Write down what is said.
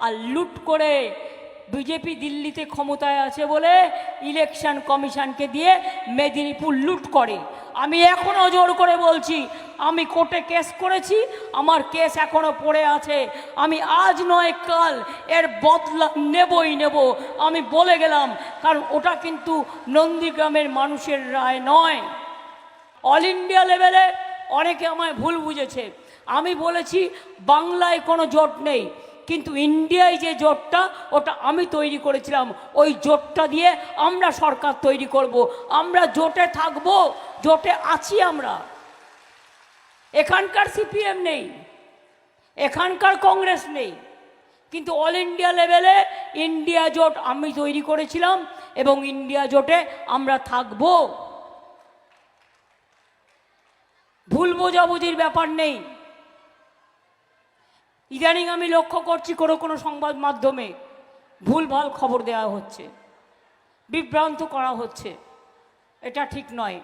আর লুট করে বিজেপি দিল্লিতে ক্ষমতায় আছে বলে ইলেকশন কমিশনকে দিয়ে মেদিনীপুর লুট করে। আমি এখনও জোর করে বলছি, আমি কোর্টে কেস করেছি, আমার কেস এখনও পড়ে আছে। আমি আজ নয় কাল এর বদলা নেবই নেব, আমি বলে গেলাম। কারণ ওটা কিন্তু নন্দীগ্রামের মানুষের রায় নয়। অল ইন্ডিয়া লেভেলে অনেকে আমায় ভুল বুঝেছে। আমি বলেছি বাংলায় কোনো জোট নেই, কিন্তু ইন্ডিয়ায় যে জোটটা ওটা আমি তৈরি করেছিলাম। ওই জোটটা দিয়ে আমরা সরকার তৈরি করব। আমরা জোটে থাকব, জোটে আছি আমরা। এখানকার সিপিএম নেই, এখানকার কংগ্রেস নেই, কিন্তু অল ইন্ডিয়া লেভেলে ইন্ডিয়া জোট আমি তৈরি করেছিলাম এবং ইন্ডিয়া জোটে আমরা থাকব। ভুল বোঝাবুঝির ব্যাপার নেই। ইদানিং আমি লক্ষ্য করছি কোনো সংবাদ মাধ্যমে ভুলভাল খবর দেওয়া হচ্ছে, বিভ্রান্ত করা হচ্ছে। এটা ঠিক নয়।